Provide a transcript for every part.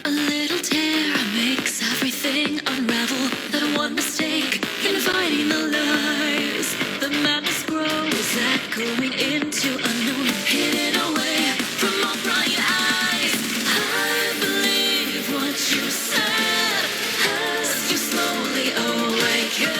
A little tear makes everything unravel. That one mistake, inviting the lies. The madness grows, echoing into unknown, hidden away from all prying eyes. I believe what you said as you slowly awaken.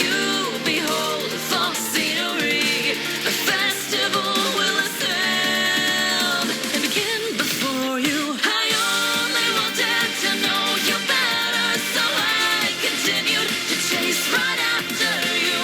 You behold false scenery. A festival will ascend and begin before you. I only wanted to know you better, so I continued to chase right after you.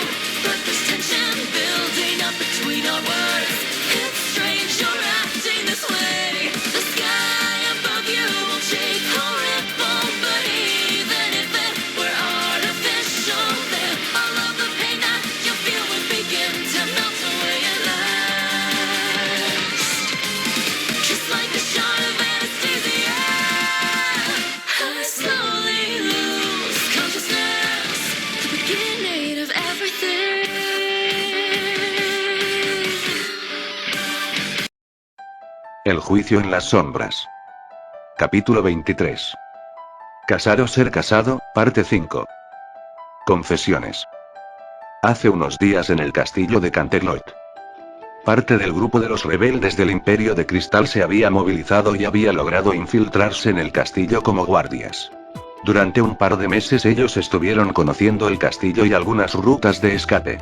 But there's tension building up between our words. It's strange you're acting this way. The sky above you will shake or ripple, but even if it were artificial, then all of the pain that you feel would begin to melt away at last. Just like a shot of anesthesia, I slowly lose consciousness. The beginning of everything. El juicio en las sombras. Capítulo 23. Casar o ser casado, parte 5. Confesiones. Hace unos días en el castillo de Canterlot. Parte del grupo de los rebeldes del Imperio de Cristal se había movilizado y había logrado infiltrarse en el castillo como guardias. Durante un par de meses ellos estuvieron conociendo el castillo y algunas rutas de escape.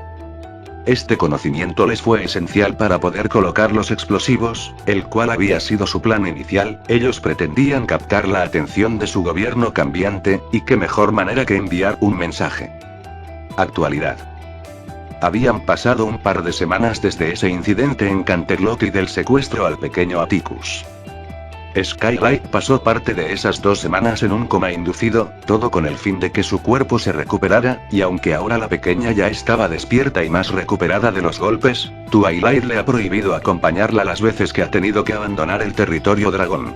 Este conocimiento les fue esencial para poder colocar los explosivos, el cual había sido su plan inicial. Ellos pretendían captar la atención de su gobierno cambiante, y qué mejor manera que enviar un mensaje. Actualidad. Habían pasado un par de semanas desde ese incidente en Canterlot y del secuestro al pequeño Atticus. Skylight pasó parte de esas 2 semanas en un coma inducido, todo con el fin de que su cuerpo se recuperara, y aunque ahora la pequeña ya estaba despierta y más recuperada de los golpes, Twilight le ha prohibido acompañarla las veces que ha tenido que abandonar el territorio dragón.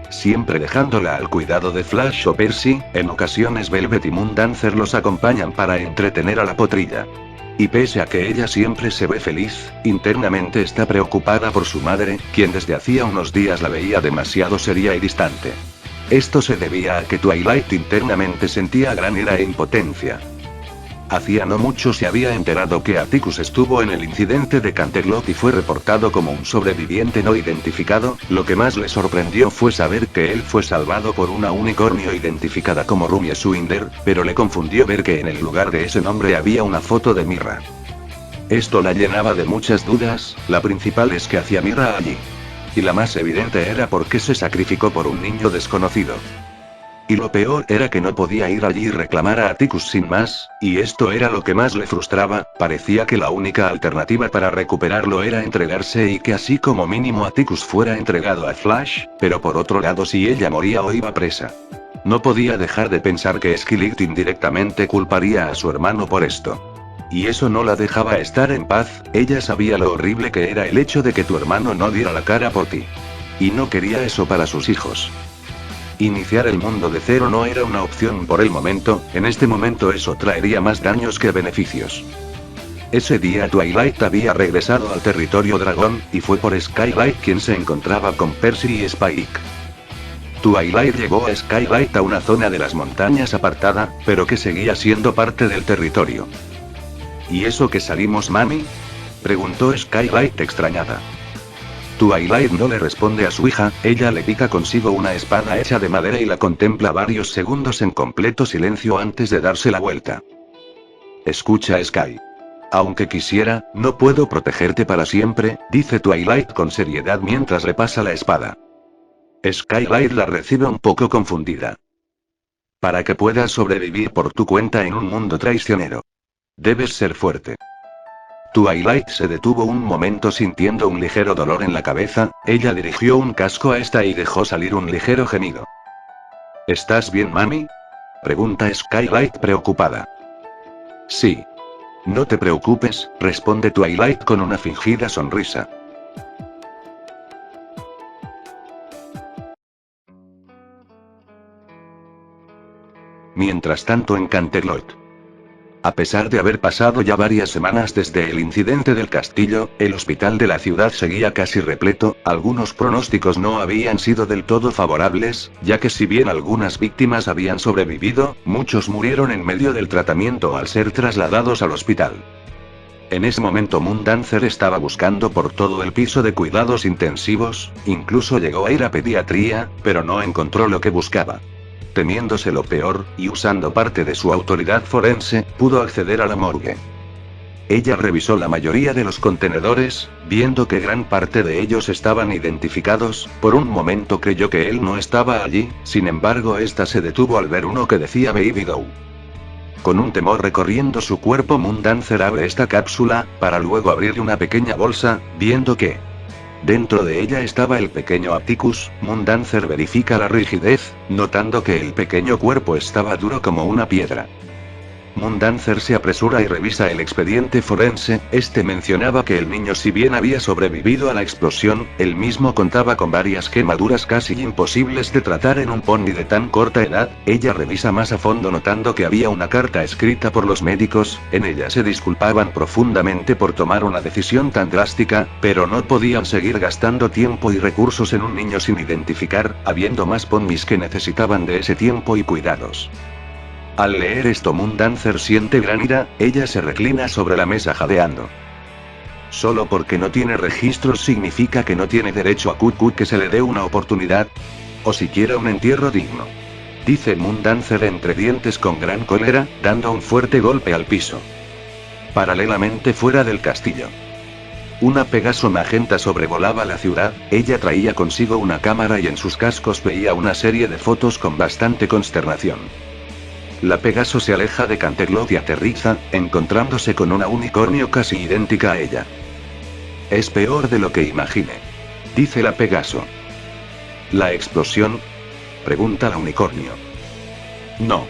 Siempre dejándola al cuidado de Flash o Percy, en ocasiones Velvet y Moondancer los acompañan para entretener a la potrilla. Y pese a que ella siempre se ve feliz, internamente está preocupada por su madre, quien desde hacía unos días la veía demasiado seria y distante. Esto se debía a que Twilight internamente sentía gran ira e impotencia. Hacía no mucho se había enterado que Atticus estuvo en el incidente de Canterlot y fue reportado como un sobreviviente no identificado. Lo que más le sorprendió fue saber que él fue salvado por una unicornio identificada como Rumie Swinder, pero le confundió ver que en el lugar de ese nombre había una foto de Mira. Esto la llenaba de muchas dudas. La principal es que hacía Mira allí. Y la más evidente era por qué se sacrificó por un niño desconocido. Y lo peor era que no podía ir allí y reclamar a Atticus sin más, y esto era lo que más le frustraba. Parecía que la única alternativa para recuperarlo era entregarse y que así como mínimo Atticus fuera entregado a Flash, pero por otro lado si ella moría o iba presa. No podía dejar de pensar que Skillet indirectamente culparía a su hermano por esto. Y eso no la dejaba estar en paz. Ella sabía lo horrible que era el hecho de que tu hermano no diera la cara por ti. Y no quería eso para sus hijos. Iniciar el mundo de cero no era una opción por el momento. En este momento eso traería más daños que beneficios. Ese día Twilight había regresado al territorio dragón, y fue por Skylight quien se encontraba con Percy y Spike. Twilight llegó a Skylight a una zona de las montañas apartada, pero que seguía siendo parte del territorio. ¿Y eso que salimos, mami?, preguntó Skylight extrañada. Twilight no le responde a su hija. Ella le pica consigo una espada hecha de madera y la contempla varios segundos en completo silencio antes de darse la vuelta. Escucha, Sky. Aunque quisiera, no puedo protegerte para siempre, dice Twilight con seriedad mientras le pasa la espada. Skylight la recibe un poco confundida. Para que puedas sobrevivir por tu cuenta en un mundo traicionero, debes ser fuerte. Twilight se detuvo un momento sintiendo un ligero dolor en la cabeza. Ella dirigió un casco a esta y dejó salir un ligero gemido. ¿Estás bien, mami?, pregunta Skylight preocupada. Sí. No te preocupes, responde Twilight con una fingida sonrisa. Mientras tanto en Canterlot. A pesar de haber pasado ya varias semanas desde el incidente del castillo, el hospital de la ciudad seguía casi repleto. Algunos pronósticos no habían sido del todo favorables, ya que si bien algunas víctimas habían sobrevivido, muchos murieron en medio del tratamiento al ser trasladados al hospital. En ese momento Moondancer estaba buscando por todo el piso de cuidados intensivos, incluso llegó a ir a pediatría, pero no encontró lo que buscaba. Temiéndose lo peor, y usando parte de su autoridad forense, pudo acceder a la morgue. Ella revisó la mayoría de los contenedores, viendo que gran parte de ellos estaban identificados. Por un momento creyó que él no estaba allí, sin embargo esta se detuvo al ver uno que decía Baby Doe. Con un temor recorriendo su cuerpo, Moondancer abre esta cápsula, para luego abrir una pequeña bolsa, viendo que dentro de ella estaba el pequeño Atticus. Moondancer verifica la rigidez, notando que el pequeño cuerpo estaba duro como una piedra. Moondancer se apresura y revisa el expediente forense. Este mencionaba que el niño, si bien había sobrevivido a la explosión, él mismo contaba con varias quemaduras casi imposibles de tratar en un pony de tan corta edad. Ella revisa más a fondo notando que había una carta escrita por los médicos. En ella se disculpaban profundamente por tomar una decisión tan drástica, pero no podían seguir gastando tiempo y recursos en un niño sin identificar, habiendo más ponis que necesitaban de ese tiempo y cuidados. Al leer esto, Moondancer siente gran ira. Ella se reclina sobre la mesa jadeando. ¿Solo porque no tiene registros significa que no tiene derecho a que se le dé una oportunidad? O siquiera un entierro digno. Dice Moondancer entre dientes con gran cólera, dando un fuerte golpe al piso. Paralelamente fuera del castillo, una Pegaso magenta sobrevolaba la ciudad. Ella traía consigo una cámara y en sus cascos veía una serie de fotos con bastante consternación. La Pegaso se aleja de Canterlot y aterriza, encontrándose con una unicornio casi idéntica a ella. Es peor de lo que imaginé, dice la Pegaso. ¿La explosión?, pregunta la unicornio. No,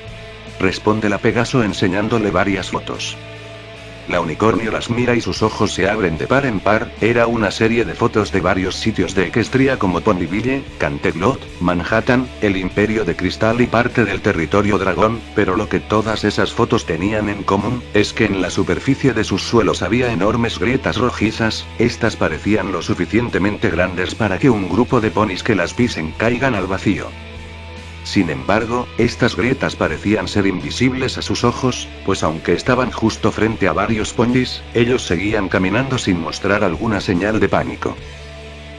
responde la Pegaso enseñándole varias fotos. La unicornio las mira y sus ojos se abren de par en par. Era una serie de fotos de varios sitios de Equestria como Ponyville, Canterlot, Manhattan, el Imperio de Cristal y parte del territorio dragón, pero lo que todas esas fotos tenían en común, es que en la superficie de sus suelos había enormes grietas rojizas. Estas parecían lo suficientemente grandes para que un grupo de ponis que las pisen caigan al vacío. Sin embargo, estas grietas parecían ser invisibles a sus ojos, pues aunque estaban justo frente a varios ponis, ellos seguían caminando sin mostrar alguna señal de pánico.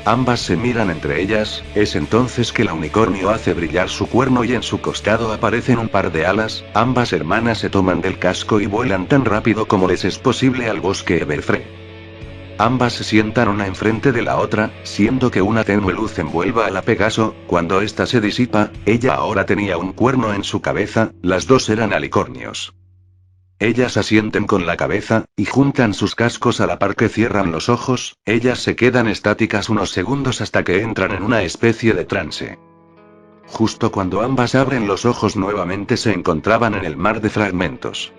Ambas se miran entre ellas. Es entonces que la unicornio hace brillar su cuerno y en su costado aparecen un par de alas. Ambas hermanas se toman del casco y vuelan tan rápido como les es posible al bosque Everfree. Ambas se sientan una enfrente de la otra, siendo que una tenue luz envuelva a la Pegaso. Cuando ésta se disipa, ella ahora tenía un cuerno en su cabeza. Las dos eran alicornios. Ellas asienten con la cabeza, y juntan sus cascos a la par que cierran los ojos. Ellas se quedan estáticas unos segundos hasta que entran en una especie de trance. Justo cuando ambas abren los ojos nuevamente se encontraban en el mar de fragmentos.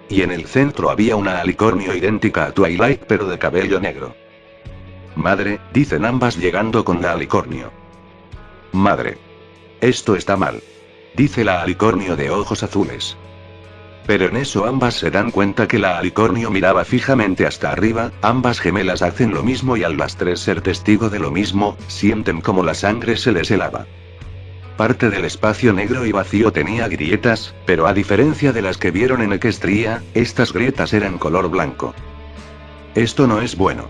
Y en el centro había una alicornio idéntica a Twilight pero de cabello negro. Madre, dicen ambas llegando con la alicornio. Madre. Esto está mal, dice la alicornio de ojos azules. Pero en eso ambas se dan cuenta que la alicornio miraba fijamente hasta arriba. Ambas gemelas hacen lo mismo y al las tres ser testigo de lo mismo, sienten como la sangre se les helaba. Parte del espacio negro y vacío tenía grietas, pero a diferencia de las que vieron en Equestria, estas grietas eran color blanco. Esto no es bueno,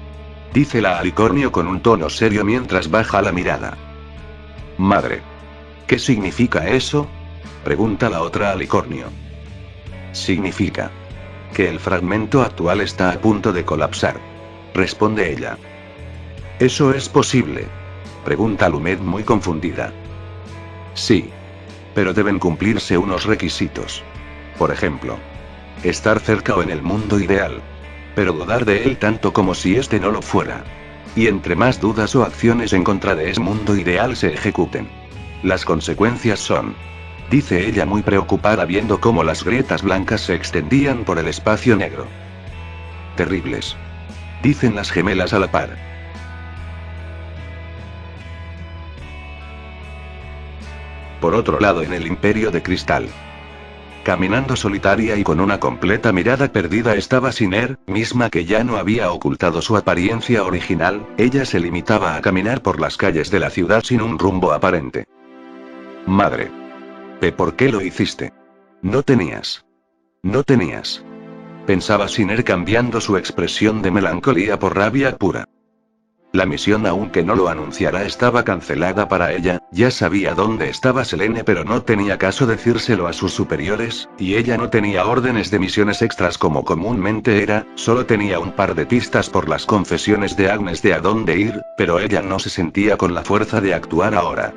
dice la alicornio con un tono serio mientras baja la mirada. Madre. ¿Qué significa eso?, pregunta la otra alicornio. Significa que el fragmento actual está a punto de colapsar, responde ella. ¿Eso es posible?, pregunta Lumet muy confundida. Sí. Pero deben cumplirse unos requisitos. Por ejemplo, estar cerca o en el mundo ideal. Pero dudar de él tanto como si este no lo fuera. Y entre más dudas o acciones en contra de ese mundo ideal se ejecuten, las consecuencias son, dice ella muy preocupada viendo cómo las grietas blancas se extendían por el espacio negro. Terribles, dicen las gemelas a la par. Por otro lado, en el Imperio de Cristal, Caminando solitaria y con una completa mirada perdida estaba Siner, misma que ya no había ocultado su apariencia original, ella se limitaba a caminar por las calles de la ciudad sin un rumbo aparente. Madre. ¿Por qué lo hiciste? No tenías. No tenías. Pensaba Siner cambiando su expresión de melancolía por rabia pura. La misión, aunque no lo anunciara, estaba cancelada para ella, ya sabía dónde estaba Selene, pero no tenía caso decírselo a sus superiores, y ella no tenía órdenes de misiones extras como comúnmente era, solo tenía un par de pistas por las confesiones de Agnes de a dónde ir, pero ella no se sentía con la fuerza de actuar ahora.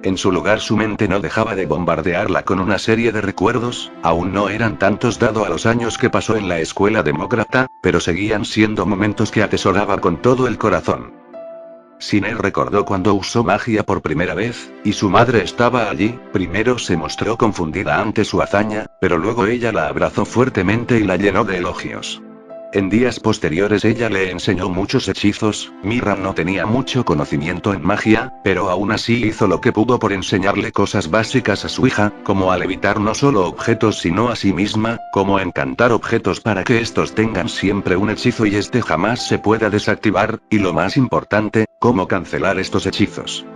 En su lugar su mente no dejaba de bombardearla con una serie de recuerdos, aún no eran tantos dado a los años que pasó en la escuela demócrata, pero seguían siendo momentos que atesoraba con todo el corazón. Siner recordó cuando usó magia por primera vez, y su madre estaba allí. Primero se mostró confundida ante su hazaña, pero luego ella la abrazó fuertemente y la llenó de elogios. En días posteriores ella le enseñó muchos hechizos. Mira no tenía mucho conocimiento en magia, pero aún así hizo lo que pudo por enseñarle cosas básicas a su hija, como a levitar no solo objetos sino a sí misma, como encantar objetos para que estos tengan siempre un hechizo y este jamás se pueda desactivar, y lo más importante, cómo cancelar estos hechizos.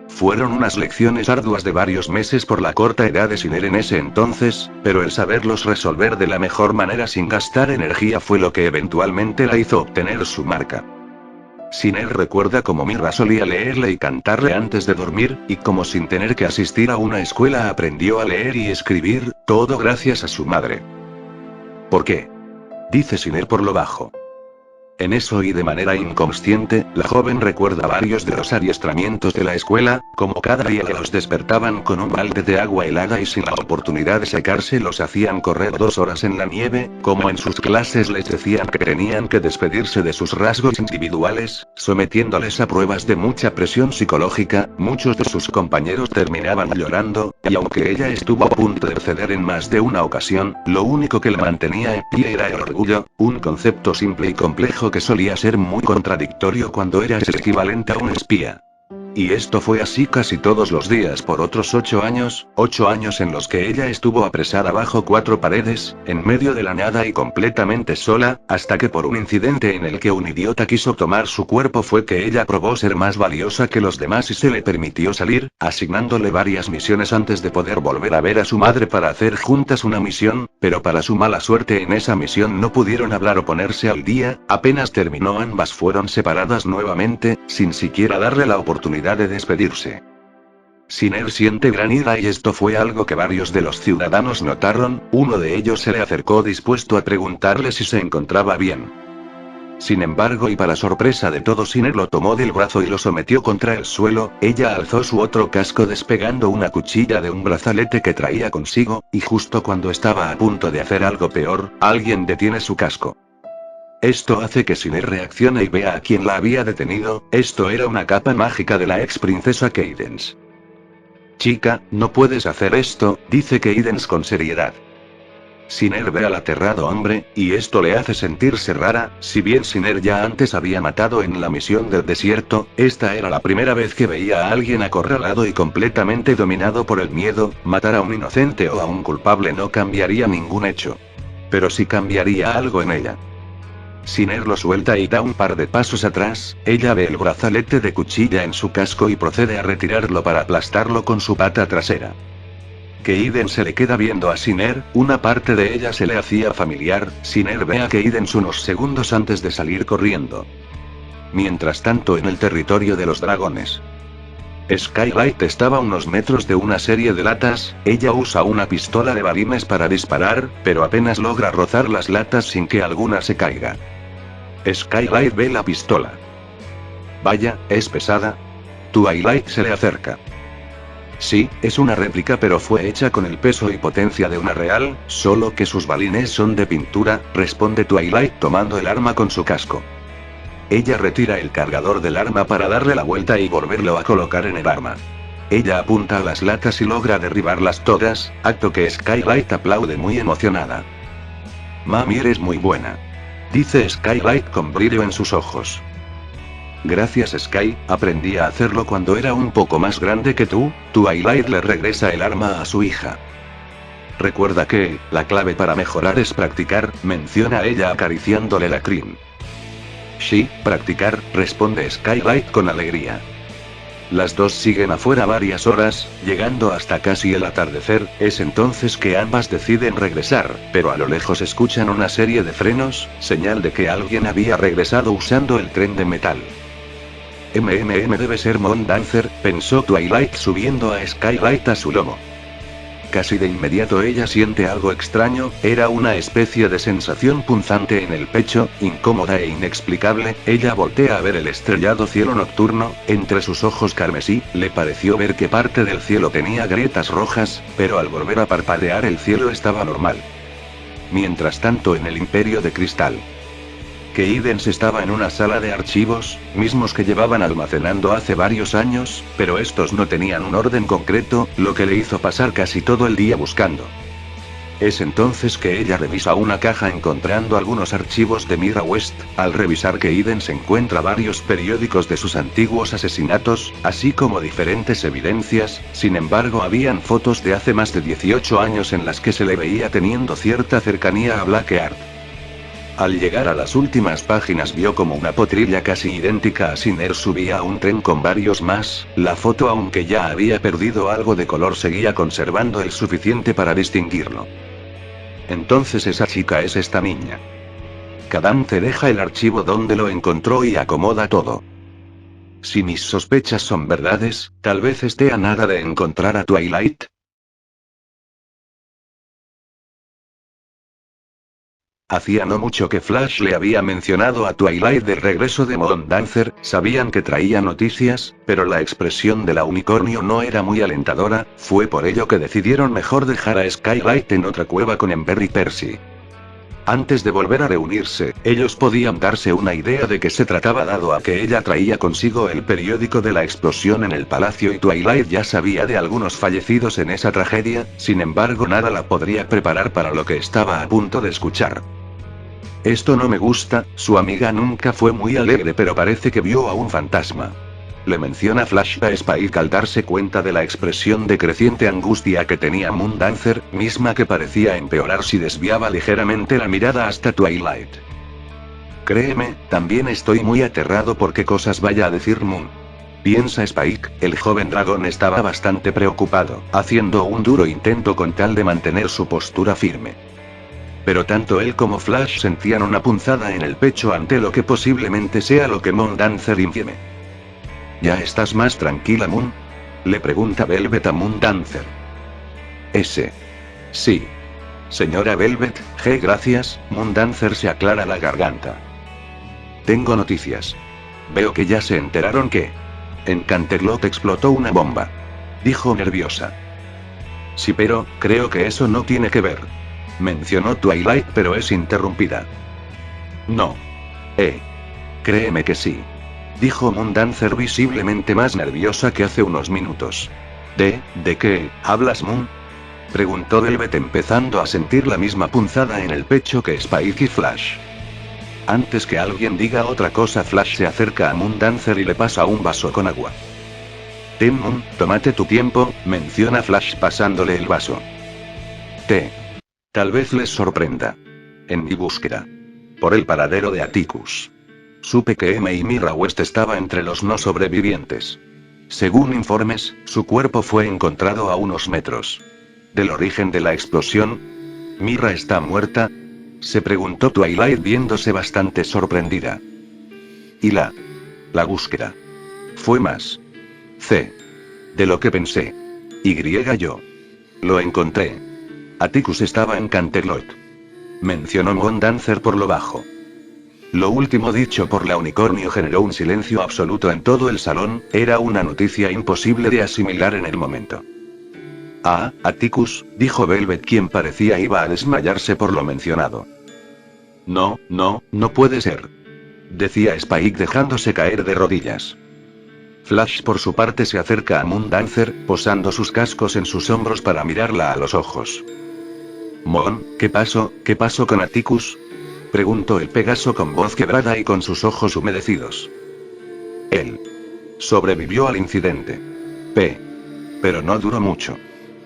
Fueron unas lecciones arduas de varios meses por la corta edad de Siner en ese entonces, pero el saberlos resolver de la mejor manera sin gastar energía fue lo que eventualmente la hizo obtener su marca. Siner recuerda cómo Mira solía leerle y cantarle antes de dormir, y cómo sin tener que asistir a una escuela aprendió a leer y escribir, todo gracias a su madre. ¿Por qué? Dice Siner por lo bajo. En eso y de manera inconsciente, la joven recuerda varios de los adiestramientos de la escuela, como cada día los despertaban con un balde de agua helada y sin la oportunidad de secarse los hacían correr 2 horas en la nieve, como en sus clases les decían que tenían que despedirse de sus rasgos individuales, sometiéndoles a pruebas de mucha presión psicológica. Muchos de sus compañeros terminaban llorando, y aunque ella estuvo a punto de ceder en más de una ocasión, lo único que la mantenía en pie era el orgullo, un concepto simple y complejo que solía ser muy contradictorio cuando eras equivalente a un espía. Y esto fue así casi todos los días por otros 8 años en los que ella estuvo apresada bajo 4 paredes, en medio de la nada y completamente sola, hasta que por un incidente en el que un idiota quiso tomar su cuerpo fue que ella probó ser más valiosa que los demás y se le permitió salir, asignándole varias misiones antes de poder volver a ver a su madre para hacer juntas una misión, pero para su mala suerte en esa misión no pudieron hablar o ponerse al día. Apenas terminó ambas fueron separadas nuevamente, sin siquiera darle la oportunidad de despedirse. Siner siente gran ira y esto fue algo que varios de los ciudadanos notaron. Uno de ellos se le acercó dispuesto a preguntarle si se encontraba bien. Sin embargo, y para sorpresa de todos, Siner lo tomó del brazo y lo sometió contra el suelo. Ella alzó su otro casco despegando una cuchilla de un brazalete que traía consigo, y justo cuando estaba a punto de hacer algo peor, alguien detiene su casco. Esto hace que Siner reaccione y vea a quien la había detenido. Esto era una capa mágica de la ex princesa Cadence. Chica, no puedes hacer esto, dice Cadence con seriedad. Siner ve al aterrado hombre, y esto le hace sentirse rara. Si bien Siner ya antes había matado en la misión del desierto, esta era la primera vez que veía a alguien acorralado y completamente dominado por el miedo. Matar a un inocente o a un culpable no cambiaría ningún hecho. Pero sí cambiaría algo en ella. Siner lo suelta y da un par de pasos atrás. Ella ve el brazalete de cuchilla en su casco y procede a retirarlo para aplastarlo con su pata trasera. Keiden se le queda viendo a Siner, una parte de ella se le hacía familiar. Siner ve a Keiden unos segundos antes de salir corriendo. Mientras tanto, en el territorio de los dragones, Skylight estaba a unos metros de una serie de latas. Ella usa una pistola de balines para disparar, pero apenas logra rozar las latas sin que alguna se caiga. Skylight ve la pistola. Vaya, es pesada. Twilight se le acerca. Sí, es una réplica, pero fue hecha con el peso y potencia de una real, solo que sus balines son de pintura, responde Twilight tomando el arma con su casco. Ella retira el cargador del arma para darle la vuelta y volverlo a colocar en el arma. Ella apunta a las latas y logra derribarlas todas, acto que Skylight aplaude muy emocionada. Mami, eres muy buena, dice Skylight con brillo en sus ojos. Gracias Sky, aprendí a hacerlo cuando era un poco más grande que tú. Twilight le regresa el arma a su hija. Recuerda que, la clave para mejorar es practicar, menciona ella acariciándole la crin. Sí, practicar, responde Skylight con alegría. Las dos siguen afuera varias horas, llegando hasta casi el atardecer. Es entonces que ambas deciden regresar, pero a lo lejos escuchan una serie de frenos, señal de que alguien había regresado usando el tren de metal. Debe ser Moon Dancer, pensó Twilight subiendo a Skylight a su lomo. Casi de inmediato ella siente algo extraño, era una especie de sensación punzante en el pecho, incómoda e inexplicable. Ella voltea a ver el estrellado cielo nocturno, entre sus ojos carmesí, le pareció ver que parte del cielo tenía grietas rojas, pero al volver a parpadear el cielo estaba normal. Mientras tanto en el Imperio de Cristal, Cadence estaba en una sala de archivos, mismos que llevaban almacenando hace varios años, pero estos no tenían un orden concreto, lo que le hizo pasar casi todo el día buscando. Es entonces que ella revisa una caja encontrando algunos archivos de Mira West. Al revisar Cadence encuentra varios periódicos de sus antiguos asesinatos, así como diferentes evidencias. Sin embargo habían fotos de hace más de 18 años en las que se le veía teniendo cierta cercanía a Blackheart. Al llegar a las últimas páginas vio como una potrilla casi idéntica a Sinner subía a un tren con varios más. La foto, aunque ya había perdido algo de color, seguía conservando el suficiente para distinguirlo. Entonces esa chica es esta niña. Cadance deja el archivo donde lo encontró y acomoda todo. Si mis sospechas son verdades, tal vez esté a nada de encontrar a Twilight. Hacía no mucho que Flash le había mencionado a Twilight del regreso de Moon Dancer, sabían que traía noticias, pero la expresión de la unicornio no era muy alentadora, fue por ello que decidieron mejor dejar a Skylight en otra cueva con Ember y Percy. Antes de volver a reunirse, ellos podían darse una idea de qué se trataba dado a que ella traía consigo el periódico de la explosión en el palacio y Twilight ya sabía de algunos fallecidos en esa tragedia, sin embargo nada la podría preparar para lo que estaba a punto de escuchar. Esto no me gusta, su amiga nunca fue muy alegre pero parece que vio a un fantasma. Le menciona Flash a Spike al darse cuenta de la expresión de creciente angustia que tenía Moon Dancer, misma que parecía empeorar si desviaba ligeramente la mirada hasta Twilight. Créeme, también estoy muy aterrado por qué cosas vaya a decir Moon. Piensa Spike, el joven dragón estaba bastante preocupado, haciendo un duro intento con tal de mantener su postura firme. Pero tanto él como Flash sentían una punzada en el pecho ante lo que posiblemente sea lo que Moon Dancer infiere. ¿Ya estás más tranquila, Moon? Le pregunta Velvet a Moon Dancer. Sí. Señora Velvet, gracias. Moon Dancer se aclara la garganta. Tengo noticias. Veo que ya se enteraron que en Canterlot explotó una bomba. Dijo nerviosa. Sí, pero creo que eso no tiene que ver. Mencionó Twilight, pero es interrumpida. No. Créeme que sí. Dijo Moon Dancer visiblemente más nerviosa que hace unos minutos. ¿De qué hablas, Moon? Preguntó Velvet empezando a sentir la misma punzada en el pecho que Spike y Flash. Antes que alguien diga otra cosa, Flash se acerca a Moon Dancer y le pasa un vaso con agua. Ten, Moon, tómate tu tiempo, menciona Flash pasándole el vaso. Tal vez les sorprenda. En mi búsqueda por el paradero de Atticus, supe que M y Mira West estaba entre los no sobrevivientes. Según informes, su cuerpo fue encontrado a unos metros del origen de la explosión. ¿Mira está muerta?, se preguntó Twilight viéndose bastante sorprendida. Y la búsqueda fue más de lo que pensé. Yo lo encontré. Atticus estaba en Canterlot. Mencionó Moon Dancer por lo bajo. Lo último dicho por la unicornio generó un silencio absoluto en todo el salón, era una noticia imposible de asimilar en el momento. Atticus, dijo Velvet, quien parecía iba a desmayarse por lo mencionado. No puede ser, decía Spike dejándose caer de rodillas. Flash por su parte se acerca a Moon Dancer, posando sus cascos en sus hombros para mirarla a los ojos. Moon, ¿qué pasó con Atticus?, preguntó el Pegaso con voz quebrada y con sus ojos humedecidos. Él sobrevivió al incidente. Pero no duró mucho.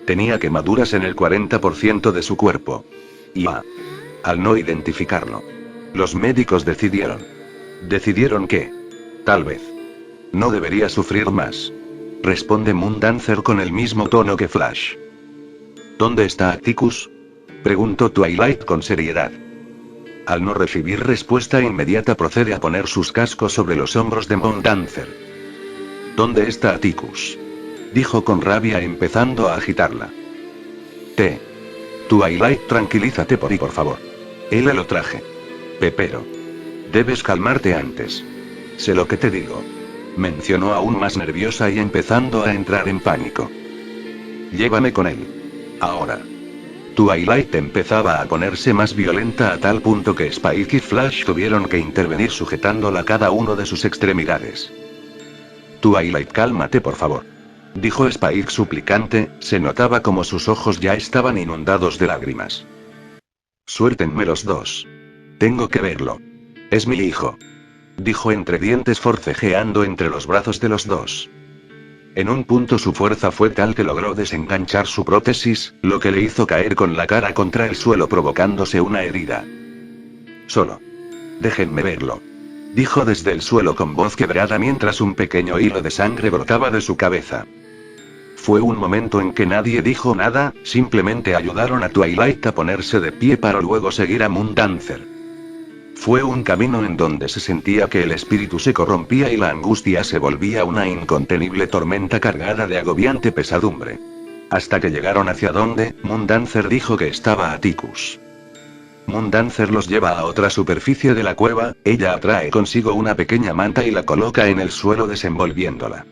Tenía quemaduras en el 40% de su cuerpo. Al no identificarlo, los médicos decidieron que, tal vez, no debería sufrir más. Responde Moondancer con el mismo tono que Flash. ¿Dónde está Atticus?, preguntó Twilight con seriedad. Al no recibir respuesta inmediata procede a poner sus cascos sobre los hombros de Moondancer. ¿Dónde está Atticus?, dijo con rabia empezando a agitarla. Twilight, tranquilízate por favor. Él lo traje. Pero debes calmarte antes. Sé lo que te digo, mencionó aún más nerviosa y empezando a entrar en pánico. Llévame con él. Ahora. Twilight empezaba a ponerse más violenta a tal punto que Spike y Flash tuvieron que intervenir sujetándola cada uno de sus extremidades. Twilight, cálmate por favor, dijo Spike suplicante, se notaba como sus ojos ya estaban inundados de lágrimas. Suéltenme los dos. Tengo que verlo. Es mi hijo, dijo entre dientes forcejeando entre los brazos de los dos. En un punto su fuerza fue tal que logró desenganchar su prótesis, lo que le hizo caer con la cara contra el suelo provocándose una herida. Solo déjenme verlo, dijo desde el suelo con voz quebrada mientras un pequeño hilo de sangre brotaba de su cabeza. Fue un momento en que nadie dijo nada, simplemente ayudaron a Twilight a ponerse de pie para luego seguir a Moondancer. Fue un camino en donde se sentía que el espíritu se corrompía y la angustia se volvía una incontenible tormenta cargada de agobiante pesadumbre. Hasta que llegaron hacia donde Moondancer dijo que estaba Atticus. Moondancer los lleva a otra superficie de la cueva, ella atrae consigo una pequeña manta y la coloca en el suelo desenvolviéndola.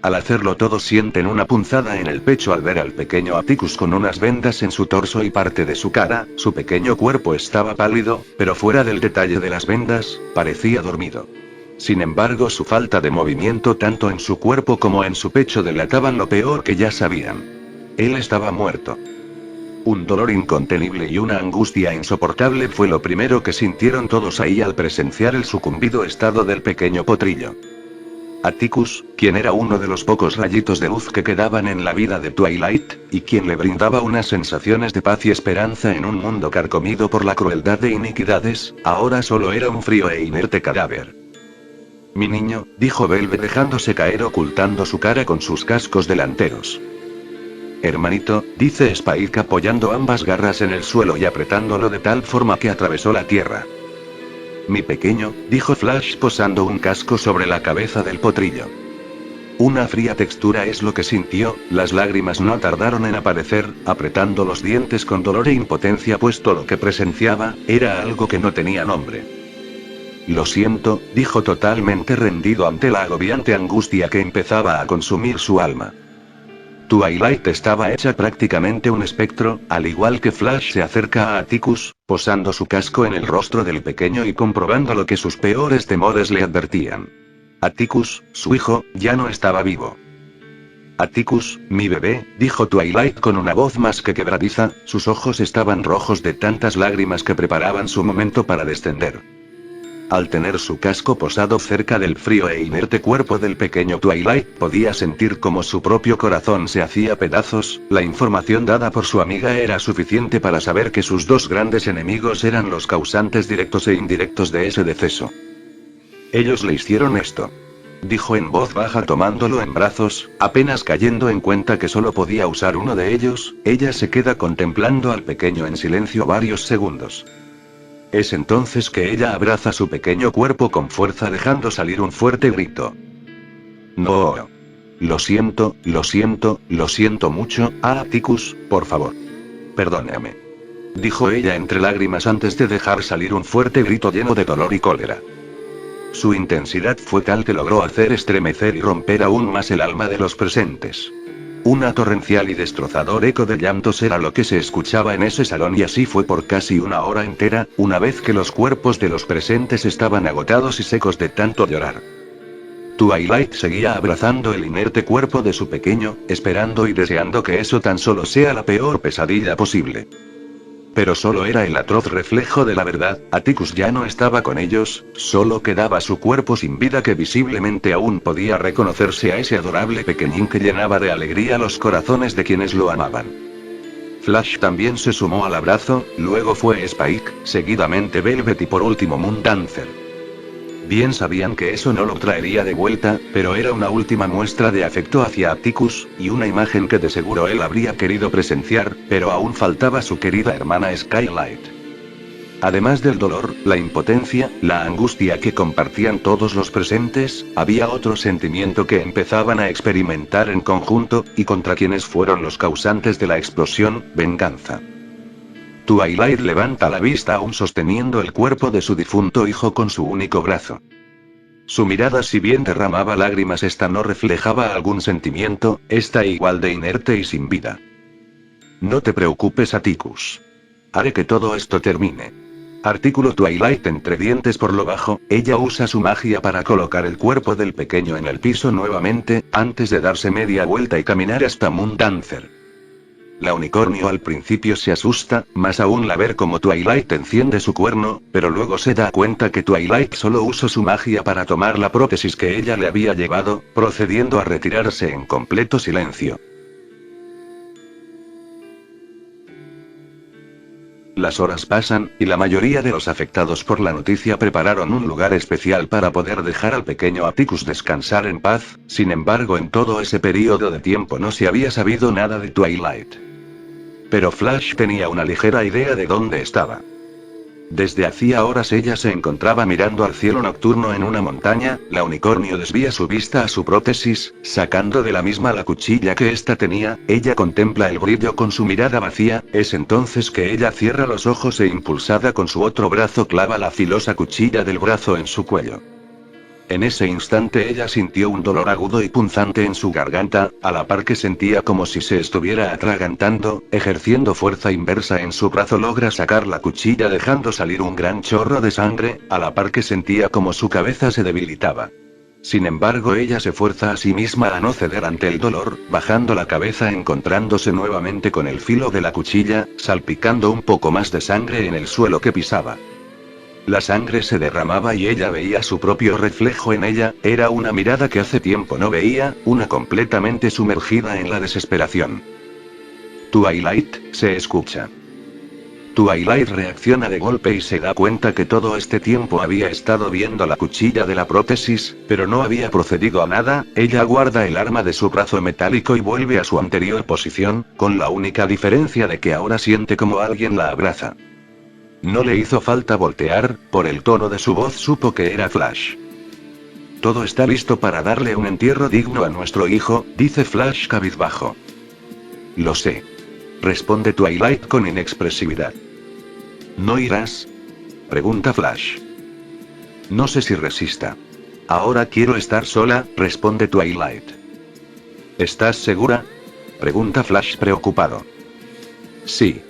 Al hacerlo todos sienten una punzada en el pecho al ver al pequeño Atticus con unas vendas en su torso y parte de su cara, su pequeño cuerpo estaba pálido, pero fuera del detalle de las vendas, parecía dormido. Sin embargo, su falta de movimiento tanto en su cuerpo como en su pecho delataban lo peor que ya sabían. Él estaba muerto. Un dolor incontenible y una angustia insoportable fue lo primero que sintieron todos ahí al presenciar el sucumbido estado del pequeño potrillo. Atticus, quien era uno de los pocos rayitos de luz que quedaban en la vida de Twilight, y quien le brindaba unas sensaciones de paz y esperanza en un mundo carcomido por la crueldad de iniquidades, ahora solo era un frío e inerte cadáver. Mi niño, dijo Velvet dejándose caer ocultando su cara con sus cascos delanteros. Hermanito, dice Spike apoyando ambas garras en el suelo y apretándolo de tal forma que atravesó la tierra. Mi pequeño, dijo Flash posando un casco sobre la cabeza del potrillo. Una fría textura es lo que sintió, las lágrimas no tardaron en aparecer, apretando los dientes con dolor e impotencia puesto lo que presenciaba, era algo que no tenía nombre. Lo siento, dijo totalmente rendido ante la agobiante angustia que empezaba a consumir su alma. Twilight estaba hecha prácticamente un espectro, al igual que Flash se acerca a Atticus, posando su casco en el rostro del pequeño y comprobando lo que sus peores temores le advertían. Atticus, su hijo, ya no estaba vivo. Atticus, mi bebé, dijo Twilight con una voz más que quebradiza, sus ojos estaban rojos de tantas lágrimas que preparaban su momento para descender. Al tener su casco posado cerca del frío e inerte cuerpo del pequeño Twilight, podía sentir como su propio corazón se hacía pedazos, la información dada por su amiga era suficiente para saber que sus dos grandes enemigos eran los causantes directos e indirectos de ese deceso. Ellos le hicieron esto, dijo en voz baja tomándolo en brazos, apenas cayendo en cuenta que solo podía usar uno de ellos, ella se queda contemplando al pequeño en silencio varios segundos. Es entonces que ella abraza su pequeño cuerpo con fuerza dejando salir un fuerte grito. No. Lo siento mucho, Atticus, por favor. Perdóname, dijo ella entre lágrimas antes de dejar salir un fuerte grito lleno de dolor y cólera. Su intensidad fue tal que logró hacer estremecer y romper aún más el alma de los presentes. Una torrencial y destrozador eco de llantos era lo que se escuchaba en ese salón y así fue por casi una hora entera, una vez que los cuerpos de los presentes estaban agotados y secos de tanto llorar. Twilight seguía abrazando el inerte cuerpo de su pequeño, esperando y deseando que eso tan solo sea la peor pesadilla posible. Pero solo era el atroz reflejo de la verdad. Atticus ya no estaba con ellos, solo quedaba su cuerpo sin vida que visiblemente aún podía reconocerse a ese adorable pequeñín que llenaba de alegría los corazones de quienes lo amaban. Flash también se sumó al abrazo, luego fue Spike, seguidamente Velvet y por último Moondancer. Bien sabían que eso no lo traería de vuelta, pero era una última muestra de afecto hacia Atticus, y una imagen que de seguro él habría querido presenciar, pero aún faltaba su querida hermana Skylight. Además del dolor, la impotencia, la angustia que compartían todos los presentes, había otro sentimiento que empezaban a experimentar en conjunto, y contra quienes fueron los causantes de la explosión: venganza. Twilight levanta la vista aún sosteniendo el cuerpo de su difunto hijo con su único brazo. Su mirada, si bien derramaba lágrimas, esta no reflejaba algún sentimiento, está igual de inerte y sin vida. No te preocupes, Atticus. Haré que todo esto termine. Artículo Twilight entre dientes por lo bajo. Ella usa su magia para colocar el cuerpo del pequeño en el piso nuevamente, antes de darse media vuelta y caminar hasta Moondancer. La unicornio al principio se asusta, más aún la ver como Twilight enciende su cuerno, pero luego se da cuenta que Twilight solo usó su magia para tomar la prótesis que ella le había llevado, procediendo a retirarse en completo silencio. Las horas pasan, y la mayoría de los afectados por la noticia prepararon un lugar especial para poder dejar al pequeño Atticus descansar en paz. Sin embargo, en todo ese periodo de tiempo no se había sabido nada de Twilight. Pero Flash tenía una ligera idea de dónde estaba. Desde hacía horas ella se encontraba mirando al cielo nocturno en una montaña. La unicornio desvía su vista a su prótesis, sacando de la misma la cuchilla que ésta tenía. Ella contempla el brillo con su mirada vacía. Es entonces que ella cierra los ojos e impulsada con su otro brazo clava la filosa cuchilla del brazo en su cuello. En ese instante ella sintió un dolor agudo y punzante en su garganta, a la par que sentía como si se estuviera atragantando. Ejerciendo fuerza inversa en su brazo logra sacar la cuchilla dejando salir un gran chorro de sangre, a la par que sentía como su cabeza se debilitaba. Sin embargo, ella se fuerza a sí misma a no ceder ante el dolor, bajando la cabeza, encontrándose nuevamente con el filo de la cuchilla, salpicando un poco más de sangre en el suelo que pisaba. La sangre se derramaba y ella veía su propio reflejo en ella. Era una mirada que hace tiempo no veía, una completamente sumergida en la desesperación. Twilight, se escucha. Twilight reacciona de golpe y se da cuenta que todo este tiempo había estado viendo la cuchilla de la prótesis, pero no había procedido a nada. Ella guarda el arma de su brazo metálico y vuelve a su anterior posición, con la única diferencia de que ahora siente como alguien la abraza. No le hizo falta voltear, por el tono de su voz supo que era Flash. Todo está listo para darle un entierro digno a nuestro hijo, dice Flash cabizbajo. Lo sé. Responde Twilight con inexpresividad. ¿No irás? Pregunta Flash. No sé si resista. Ahora quiero estar sola, responde Twilight. ¿Estás segura? Pregunta Flash preocupado. Sí.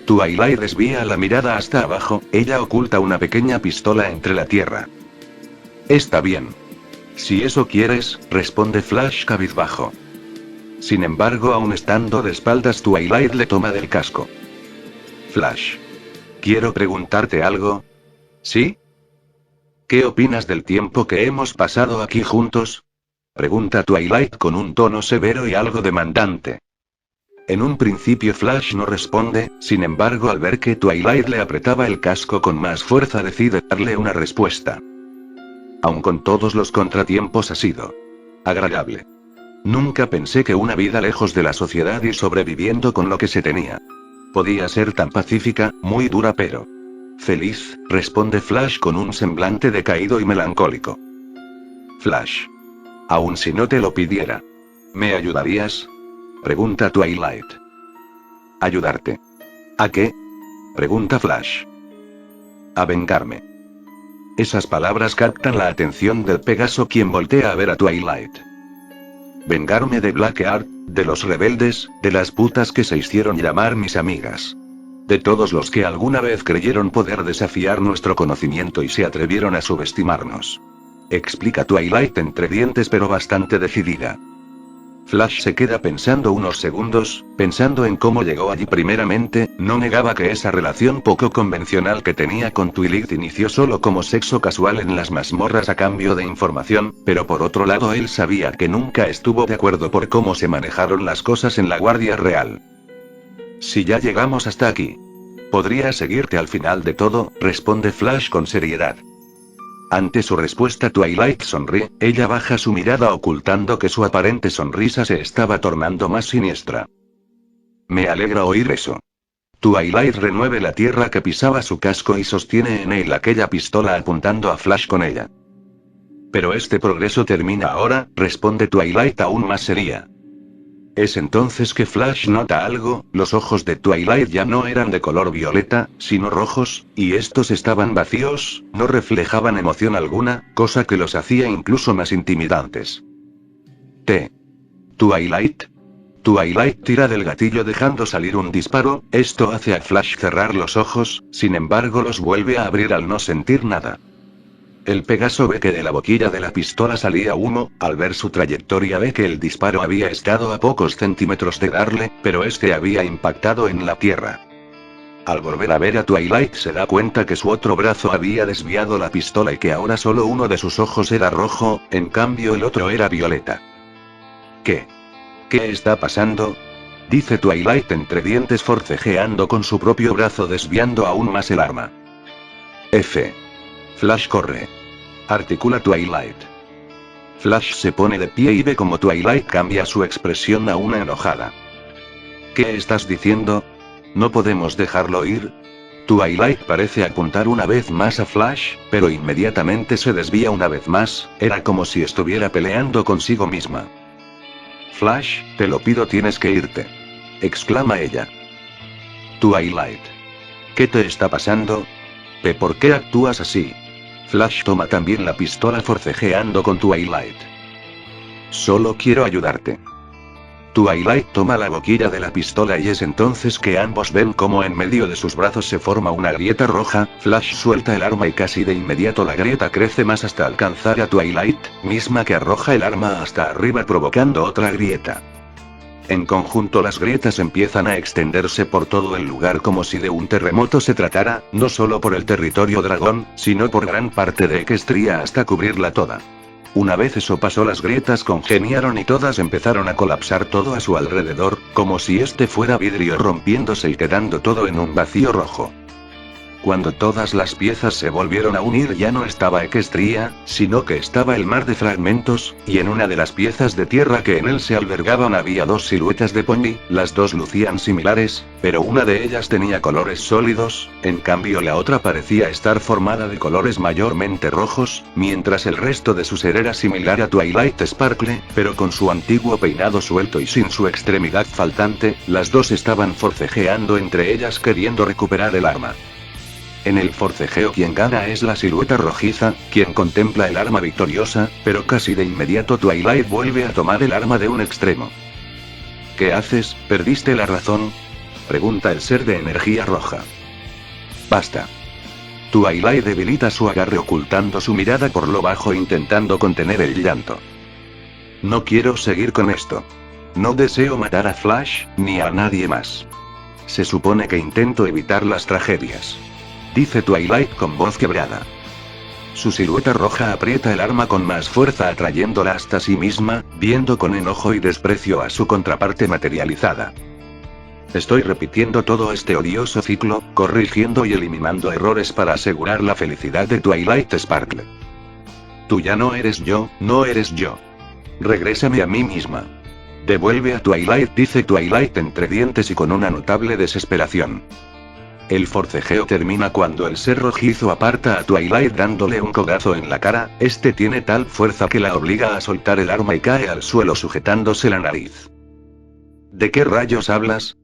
Twilight desvía la mirada hasta abajo. Ella oculta una pequeña pistola entre la tierra. Está bien. Si eso quieres, responde Flash cabizbajo. Sin embargo, aún estando de espaldas, Twilight le toma del casco. Flash. Quiero preguntarte algo. ¿Sí? ¿Qué opinas del tiempo que hemos pasado aquí juntos? Pregunta Twilight con un tono severo y algo demandante. En un principio Flash no responde, sin embargo al ver que Twilight le apretaba el casco con más fuerza decide darle una respuesta. Aun con todos los contratiempos ha sido agradable. Nunca pensé que una vida lejos de la sociedad y sobreviviendo con lo que se tenía podía ser tan pacífica, muy dura pero feliz, responde Flash con un semblante decaído y melancólico. Flash. Aun si no te lo pidiera, ¿me ayudarías? Pregunta Twilight. ¿Ayudarte? ¿A qué? Pregunta Flash. A vengarme. Esas palabras captan la atención del Pegaso, quien voltea a ver a Twilight. Vengarme de Blackheart, de los rebeldes, de las putas que se hicieron llamar mis amigas. De todos los que alguna vez creyeron poder desafiar nuestro conocimiento y se atrevieron a subestimarnos. Explica Twilight entre dientes pero bastante decidida. Flash se queda pensando unos segundos, pensando en cómo llegó allí primeramente, no negaba que esa relación poco convencional que tenía con Twilight inició solo como sexo casual en las mazmorras a cambio de información, pero por otro lado él sabía que nunca estuvo de acuerdo por cómo se manejaron las cosas en la Guardia Real. Si ya llegamos hasta aquí. ¿Podría seguirte al final de todo?, responde Flash con seriedad. Ante su respuesta Twilight sonríe, ella baja su mirada ocultando que su aparente sonrisa se estaba tornando más siniestra. Me alegra oír eso. Twilight remueve la tierra que pisaba su casco y sostiene en él aquella pistola apuntando a Flash con ella. Pero este progreso termina ahora, responde Twilight aún más seria. Es entonces que Flash nota algo, los ojos de Twilight ya no eran de color violeta, sino rojos, y estos estaban vacíos, no reflejaban emoción alguna, cosa que los hacía incluso más intimidantes. Twilight. Twilight tira del gatillo dejando salir un disparo, esto hace a Flash cerrar los ojos, sin embargo los vuelve a abrir al no sentir nada. El Pegaso ve que de la boquilla de la pistola salía humo, al ver su trayectoria ve que el disparo había estado a pocos centímetros de darle, pero este había impactado en la tierra. Al volver a ver a Twilight se da cuenta que su otro brazo había desviado la pistola y que ahora solo uno de sus ojos era rojo, en cambio el otro era violeta. ¿Qué está pasando?, dice Twilight entre dientes forcejeando con su propio brazo desviando aún más el arma. Flash corre. Articula Twilight. Flash se pone de pie y ve como Twilight cambia su expresión a una enojada. ¿Qué estás diciendo? ¿No podemos dejarlo ir? Twilight parece apuntar una vez más a Flash, pero inmediatamente se desvía una vez más, era como si estuviera peleando consigo misma. Flash, te lo pido, tienes que irte. Exclama ella. Twilight. ¿Qué te está pasando? ¿Por qué actúas así? Flash toma también la pistola forcejeando con Twilight. Solo quiero ayudarte. Twilight toma la boquilla de la pistola y es entonces que ambos ven cómo en medio de sus brazos se forma una grieta roja, Flash suelta el arma y casi de inmediato la grieta crece más hasta alcanzar a Twilight, misma que arroja el arma hasta arriba provocando otra grieta. En conjunto las grietas empiezan a extenderse por todo el lugar como si de un terremoto se tratara, no solo por el territorio dragón, sino por gran parte de Equestria hasta cubrirla toda. Una vez eso pasó las grietas congeniaron y todas empezaron a colapsar todo a su alrededor, como si este fuera vidrio rompiéndose y quedando todo en un vacío rojo. Cuando todas las piezas se volvieron a unir ya no estaba Equestria, sino que estaba el mar de fragmentos, y en una de las piezas de tierra que en él se albergaban había dos siluetas de pony, las dos lucían similares, pero una de ellas tenía colores sólidos, en cambio la otra parecía estar formada de colores mayormente rojos, mientras el resto de su ser era similar a Twilight Sparkle, pero con su antiguo peinado suelto y sin su extremidad faltante, las dos estaban forcejeando entre ellas queriendo recuperar el arma. En el forcejeo quien gana es la silueta rojiza, quien contempla el arma victoriosa, pero casi de inmediato Twilight vuelve a tomar el arma de un extremo. ¿Qué haces? ¿Perdiste la razón?, pregunta el ser de energía roja. Basta. Twilight debilita su agarre ocultando su mirada por lo bajo intentando contener el llanto. No quiero seguir con esto. No deseo matar a Flash, ni a nadie más. Se supone que intento evitar las tragedias. Dice Twilight con voz quebrada. Su silueta roja aprieta el arma con más fuerza atrayéndola hasta sí misma, viendo con enojo y desprecio a su contraparte materializada. Estoy repitiendo todo este odioso ciclo, corrigiendo y eliminando errores para asegurar la felicidad de Twilight Sparkle. Tú ya no eres yo, no eres yo. Regrésame a mí misma. Devuelve a Twilight, dice Twilight entre dientes y con una notable desesperación. El forcejeo termina cuando el ser rojizo aparta a Twilight dándole un codazo en la cara, este tiene tal fuerza que la obliga a soltar el arma y cae al suelo sujetándose la nariz. ¿De qué rayos hablas?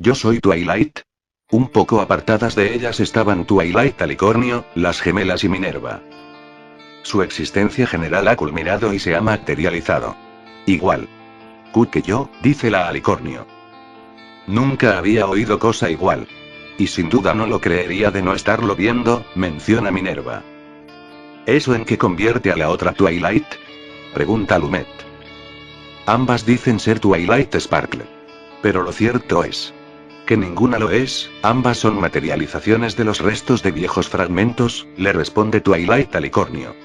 ¿Yo soy Twilight? Un poco apartadas de ellas estaban Twilight Alicornio, las gemelas y Minerva. Su existencia general ha culminado y se ha materializado. Igual que yo, dice la Alicornio. Nunca había oído cosa igual. Y sin duda no lo creería de no estarlo viendo, menciona Minerva. ¿Eso en qué convierte a la otra Twilight?, pregunta Lumet. Ambas dicen ser Twilight Sparkle. Pero lo cierto es que ninguna lo es, ambas son materializaciones de los restos de viejos fragmentos, le responde Twilight Alicornio.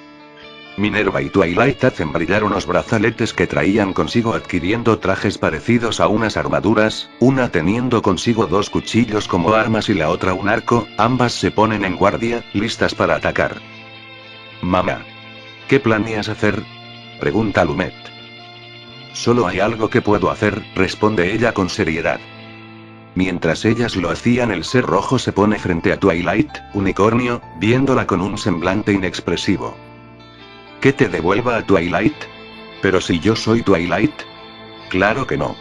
Minerva y Twilight hacen brillar unos brazaletes que traían consigo adquiriendo trajes parecidos a unas armaduras, una teniendo consigo 2 cuchillos como armas y la otra un arco, ambas se ponen en guardia, listas para atacar. Mamá. ¿Qué planeas hacer? Pregunta Lumet. Solo hay algo que puedo hacer, responde ella con seriedad. Mientras ellas lo hacían, el ser rojo se pone frente a Twilight, Unicornio, viéndola con un semblante inexpresivo. ¿Que te devuelva a Twilight? ¿Pero si yo soy Twilight? Claro que no.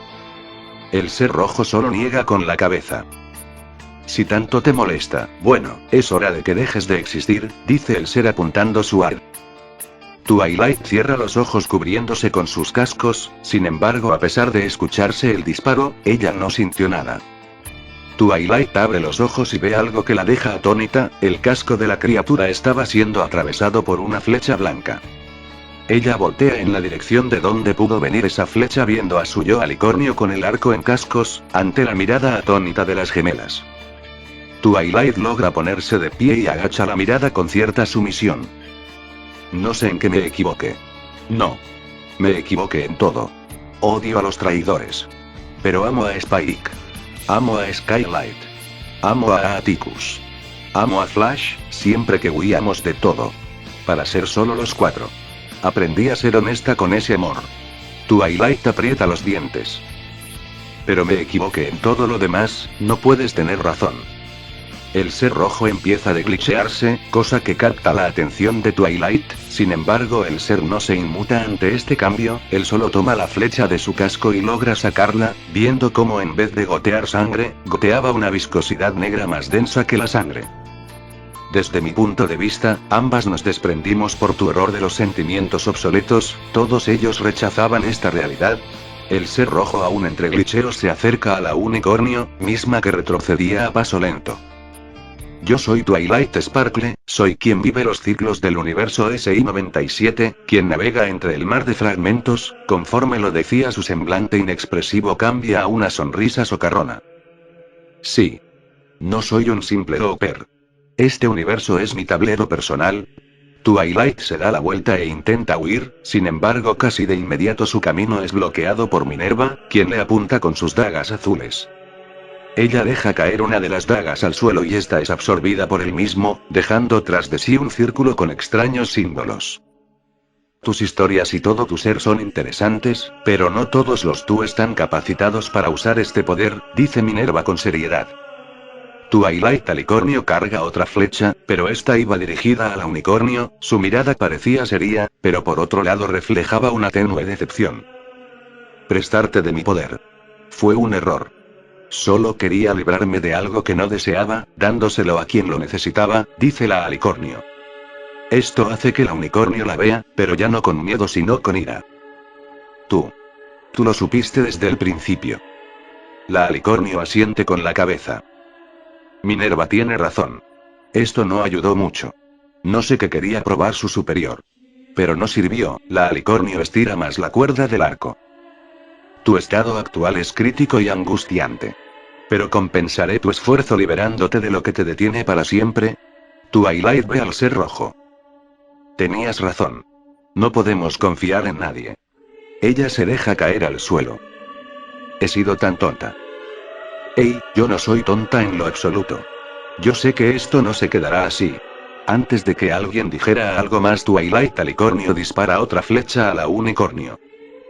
El ser rojo solo niega con la cabeza. Si tanto te molesta, bueno, es hora de que dejes de existir, dice el ser apuntando su ar. Twilight cierra los ojos cubriéndose con sus cascos, sin embargo, a pesar de escucharse el disparo, ella no sintió nada. Twilight abre los ojos y ve algo que la deja atónita, el casco de la criatura estaba siendo atravesado por una flecha blanca. Ella voltea en la dirección de donde pudo venir esa flecha viendo a su yo alicornio con el arco en cascos, ante la mirada atónita de las gemelas. Twilight logra ponerse de pie y agacha la mirada con cierta sumisión. No sé en qué me equivoqué. No. Me equivoqué en todo. Odio a los traidores. Pero amo a Spike. Amo a Skylight. Amo a Atticus. Amo a Flash, siempre que huíamos de todo. Para ser solo los 4. Aprendí a ser honesta con ese amor. Twilight aprieta los dientes. Pero me equivoqué en todo lo demás, no puedes tener razón. El ser rojo empieza a glitchearse, cosa que capta la atención de Twilight, sin embargo el ser no se inmuta ante este cambio, él solo toma la flecha de su casco y logra sacarla, viendo cómo en vez de gotear sangre, goteaba una viscosidad negra más densa que la sangre. Desde mi punto de vista, ambas nos desprendimos por tu error de los sentimientos obsoletos, todos ellos rechazaban esta realidad. El ser rojo aún entre glitcheos se acerca a la unicornio, misma que retrocedía a paso lento. Yo soy Twilight Sparkle, soy quien vive los ciclos del universo SI-97, quien navega entre el mar de fragmentos, conforme lo decía su semblante inexpresivo cambia a una sonrisa socarrona. Sí. No soy un simple Hopper. Este universo es mi tablero personal. Twilight se da la vuelta e intenta huir, sin embargo casi de inmediato su camino es bloqueado por Minerva, quien le apunta con sus dagas azules. Ella deja caer una de las dagas al suelo y esta es absorbida por él mismo, dejando tras de sí un círculo con extraños símbolos. Tus historias y todo tu ser son interesantes, pero no todos los tú están capacitados para usar este poder, dice Minerva con seriedad. Twilight Alicornio carga otra flecha, pero esta iba dirigida a la unicornio, su mirada parecía seria, pero por otro lado reflejaba una tenue decepción. Prestarte de mi poder. Fue un error. Solo quería librarme de algo que no deseaba, dándoselo a quien lo necesitaba, dice la alicornio. Esto hace que la unicornio la vea, pero ya no con miedo sino con ira. Tú lo supiste desde el principio. La alicornio asiente con la cabeza. Minerva tiene razón. Esto no ayudó mucho. No sé qué quería probar su superior. Pero no sirvió, la alicornio estira más la cuerda del arco. Tu estado actual es crítico y angustiante. Pero compensaré tu esfuerzo liberándote de lo que te detiene para siempre. Twilight ve al ser rojo. Tenías razón. No podemos confiar en nadie. Ella se deja caer al suelo. He sido tan tonta. Hey, yo no soy tonta en lo absoluto. Yo sé que esto no se quedará así. Antes de que alguien dijera algo más, Twilight Alicornio dispara otra flecha a la unicornio.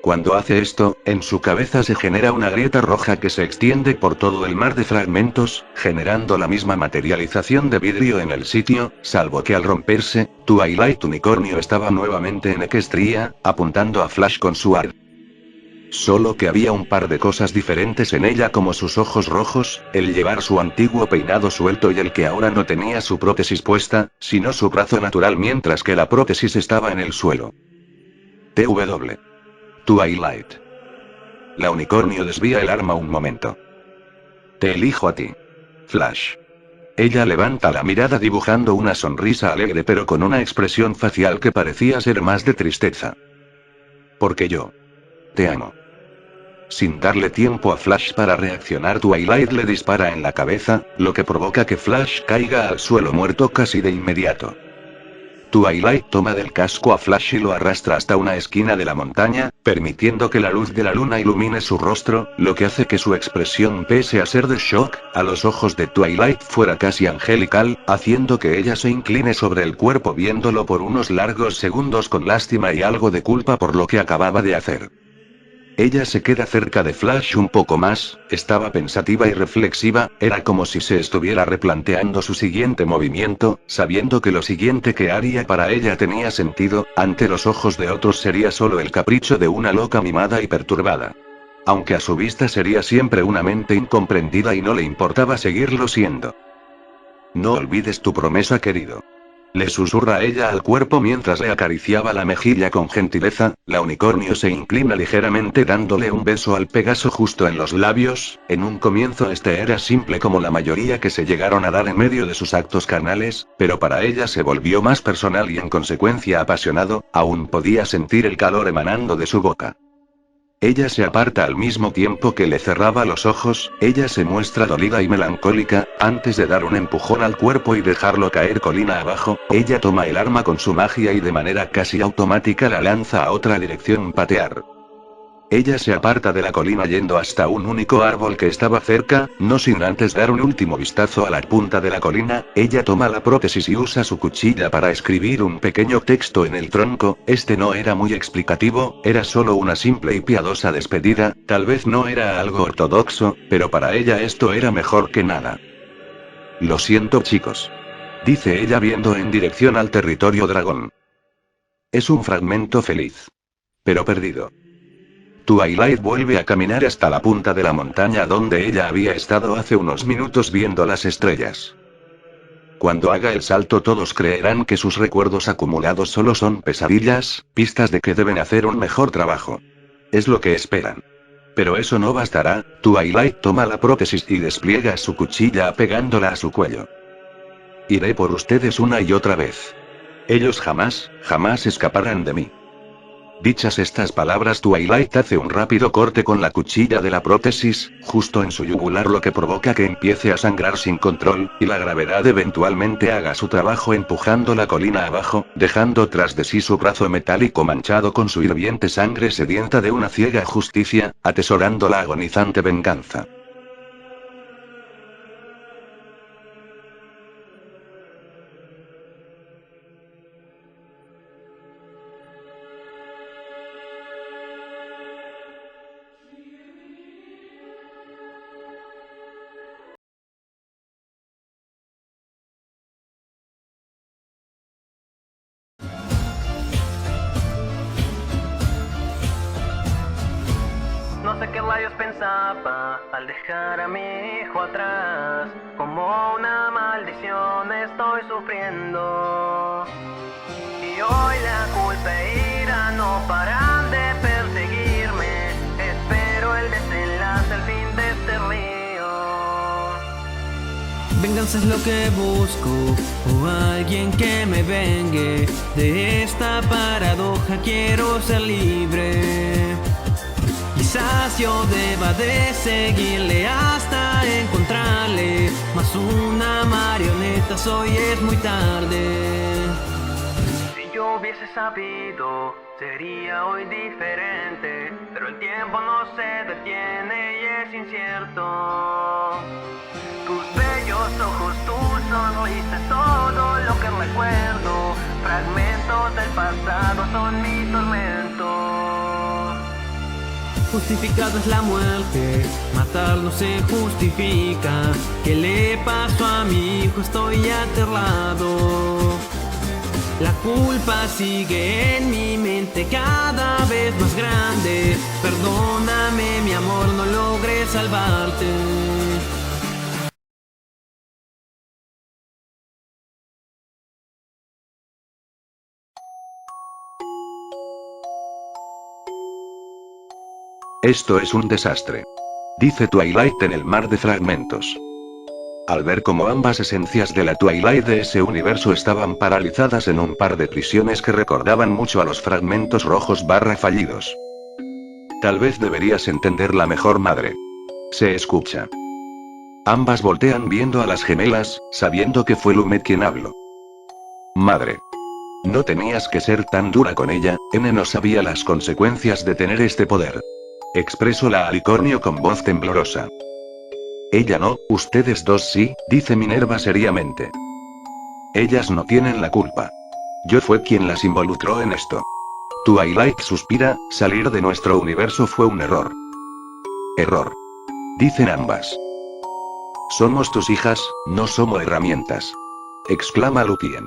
Cuando hace esto, en su cabeza se genera una grieta roja que se extiende por todo el mar de fragmentos, generando la misma materialización de vidrio en el sitio, salvo que al romperse, Twilight Unicornio estaba nuevamente en Equestria, apuntando a Flash con su ar. Solo que había un par de cosas diferentes en ella, como sus ojos rojos, el llevar su antiguo peinado suelto y el que ahora no tenía su prótesis puesta, sino su brazo natural mientras que la prótesis estaba en el suelo. TW. Twilight. La unicornio desvía el arma un momento. Te elijo a ti. Flash. Ella levanta la mirada dibujando una sonrisa alegre pero con una expresión facial que parecía ser más de tristeza. Porque yo te amo. Sin darle tiempo a Flash para reaccionar, Twilight le dispara en la cabeza, lo que provoca que Flash caiga al suelo muerto casi de inmediato. Twilight toma del casco a Flash y lo arrastra hasta una esquina de la montaña, permitiendo que la luz de la luna ilumine su rostro, lo que hace que su expresión, pese a ser de shock, a los ojos de Twilight fuera casi angelical, haciendo que ella se incline sobre el cuerpo viéndolo por unos largos segundos con lástima y algo de culpa por lo que acababa de hacer. Ella se queda cerca de Flash un poco más, estaba pensativa y reflexiva, era como si se estuviera replanteando su siguiente movimiento, sabiendo que lo siguiente que haría para ella tenía sentido, ante los ojos de otros sería solo el capricho de una loca mimada y perturbada. Aunque a su vista sería siempre una mente incomprendida y no le importaba seguirlo siendo. No olvides tu promesa, querido. Le susurra ella al cuerpo mientras le acariciaba la mejilla con gentileza. La unicornio se inclina ligeramente dándole un beso al Pegaso justo en los labios. En un comienzo este era simple como la mayoría que se llegaron a dar en medio de sus actos carnales, pero para ella se volvió más personal y en consecuencia apasionado, aún podía sentir el calor emanando de su boca. Ella se aparta al mismo tiempo que le cerraba los ojos, ella se muestra dolida y melancólica, antes de dar un empujón al cuerpo y dejarlo caer colina abajo, ella toma el arma con su magia y de manera casi automática la lanza a otra dirección patear. Ella se aparta de la colina yendo hasta un único árbol que estaba cerca, no sin antes dar un último vistazo a la punta de la colina. Ella toma la prótesis y usa su cuchilla para escribir un pequeño texto en el tronco. Este no era muy explicativo, era solo una simple y piadosa despedida, tal vez no era algo ortodoxo, pero para ella esto era mejor que nada. Lo siento, chicos. Dice ella viendo en dirección al territorio dragón. Es un fragmento feliz. Pero perdido. Twilight vuelve a caminar hasta la punta de la montaña donde ella había estado hace unos minutos viendo las estrellas. Cuando haga el salto todos creerán que sus recuerdos acumulados solo son pesadillas, pistas de que deben hacer un mejor trabajo. Es lo que esperan. Pero eso no bastará. Twilight toma la prótesis y despliega su cuchilla pegándola a su cuello. Iré por ustedes una y otra vez. Ellos jamás escaparán de mí. Dichas estas palabras, Twilight hace un rápido corte con la cuchilla de la prótesis, justo en su yugular, lo que provoca que empiece a sangrar sin control, y la gravedad eventualmente haga su trabajo empujando la colina abajo, dejando tras de sí su brazo metálico manchado con su hirviente sangre sedienta de una ciega justicia, atesorando la agonizante venganza. No sé qué rayos pensaba al dejar a mi hijo atrás. Como una maldición estoy sufriendo. Y hoy la culpa e ira no paran de perseguirme. Espero el desenlace, el fin de este río. Venganza es lo que busco, o alguien que me vengue. De esta paradoja quiero ser libre. Quizás yo deba de seguirle hasta encontrarle, mas una marioneta soy, es muy tarde. Si yo hubiese sabido, sería hoy diferente, pero el tiempo no se detiene y es incierto. Tus bellos ojos, tu sonrisa es todo lo que recuerdo. Fragmentos del pasado son mi tormento. Justificado es la muerte, matar no se justifica. ¿Qué le pasó a mi hijo? Estoy aterrado. La culpa sigue en mi mente cada vez más grande. Perdóname mi amor, no logré salvarte. Esto es un desastre. Dice Twilight en el mar de fragmentos. Al ver cómo ambas esencias de la Twilight de ese universo estaban paralizadas en un par de prisiones que recordaban mucho a los fragmentos rojos / fallidos. Tal vez deberías entenderla mejor, madre. Se escucha. Ambas voltean viendo a las gemelas, sabiendo que fue Lumet quien habló. Madre. No tenías que ser tan dura con ella, N no sabía las consecuencias de tener este poder. Expresó la alicornio con voz temblorosa. Ella no, ustedes dos sí, dice Minerva seriamente. Ellas no tienen la culpa. Yo fue quien las involucró en esto. Twilight suspira, salir de nuestro universo fue un error. Error. Dicen ambas. Somos tus hijas, no somos herramientas. Exclama Lupien.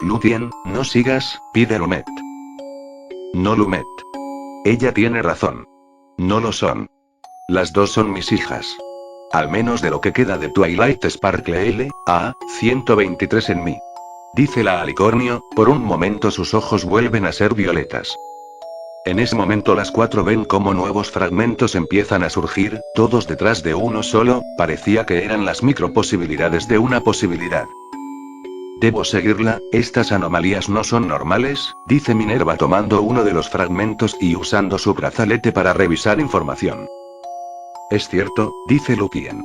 Lupien, no sigas, pide Lumet. No, Lumet. Ella tiene razón. No lo son. Las dos son mis hijas. Al menos de lo que queda de Twilight Sparkle L.A. 123 en mí. Dice la alicornio, por un momento sus ojos vuelven a ser violetas. En ese momento las cuatro ven cómo nuevos fragmentos empiezan a surgir, todos detrás de uno solo, parecía que eran las microposibilidades de una posibilidad. Debo seguirla, estas anomalías no son normales, dice Minerva tomando uno de los fragmentos y usando su brazalete para revisar información. Es cierto, dice Lupien.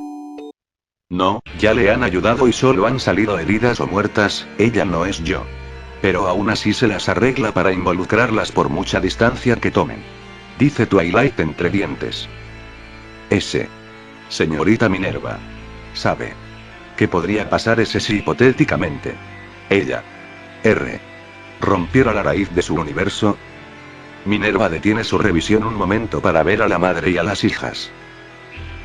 No, ya le han ayudado y solo han salido heridas o muertas, ella no es yo. Pero aún así se las arregla para involucrarlas por mucha distancia que tomen. Dice Twilight entre dientes. Señorita Minerva. ¿Sabe qué podría pasar si hipotéticamente ella rompiera la raíz de su universo? Minerva detiene su revisión un momento para ver a la madre y a las hijas.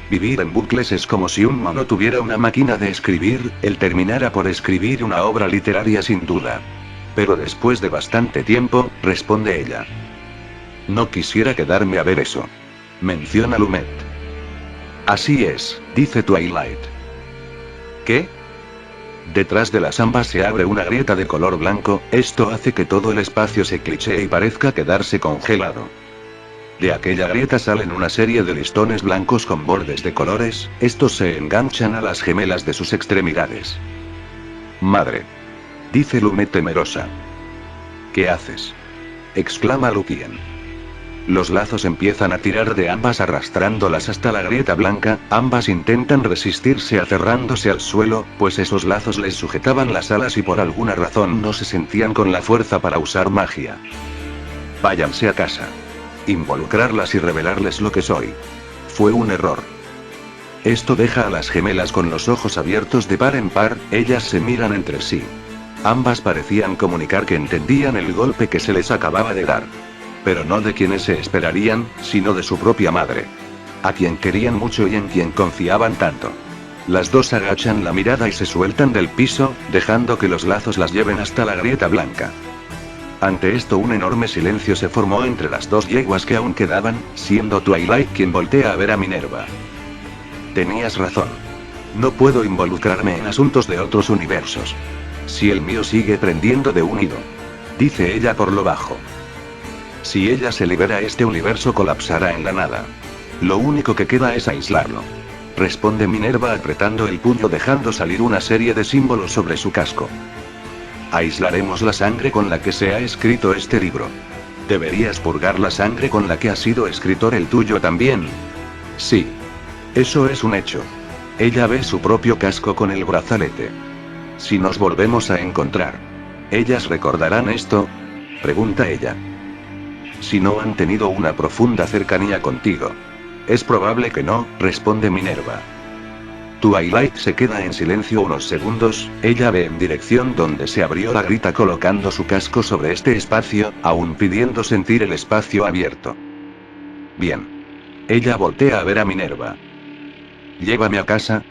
Vivir en bucles es como si un mono tuviera una máquina de escribir, él terminara por escribir una obra literaria sin duda. Pero después de bastante tiempo, responde ella. No quisiera quedarme a ver eso. Menciona Lumet. Así es, dice Twilight. ¿Qué? Detrás de las ambas se abre una grieta de color blanco, esto hace que todo el espacio se clichee y parezca quedarse congelado. De aquella grieta salen una serie de listones blancos con bordes de colores, estos se enganchan a las gemelas de sus extremidades. Madre. Dice Lumet temerosa. ¿Qué haces? Exclama Lupien. Los lazos empiezan a tirar de ambas arrastrándolas hasta la grieta blanca, ambas intentan resistirse aferrándose al suelo, pues esos lazos les sujetaban las alas y por alguna razón no se sentían con la fuerza para usar magia. Váyanse a casa. Involucrarlas y revelarles lo que soy. Fue un error. Esto deja a las gemelas con los ojos abiertos de par en par, ellas se miran entre sí. Ambas parecían comunicar que entendían el golpe que se les acababa de dar. Pero no de quienes se esperarían, sino de su propia madre. A quien querían mucho y en quien confiaban tanto. Las dos agachan la mirada y se sueltan del piso, dejando que los lazos las lleven hasta la grieta blanca. Ante esto un enorme silencio se formó entre las dos yeguas que aún quedaban, siendo Twilight quien voltea a ver a Minerva. Tenías razón. No puedo involucrarme en asuntos de otros universos. Si el mío sigue prendiendo de un hilo. Dice ella por lo bajo. Si ella se libera, este universo colapsará en la nada. Lo único que queda es aislarlo. Responde Minerva apretando el puño dejando salir una serie de símbolos sobre su casco. Aislaremos la sangre con la que se ha escrito este libro. Deberías purgar la sangre con la que ha sido escritor el tuyo también. Sí. Eso es un hecho. Ella ve su propio casco con el brazalete. Si nos volvemos a encontrar, ¿ellas recordarán esto? Pregunta ella. Si no han tenido una profunda cercanía contigo. Es probable que no, responde Minerva. Twilight se queda en silencio unos segundos, ella ve en dirección donde se abrió la grieta colocando su casco sobre este espacio, aún pidiendo sentir el espacio abierto. Bien. Ella voltea a ver a Minerva. Llévame a casa,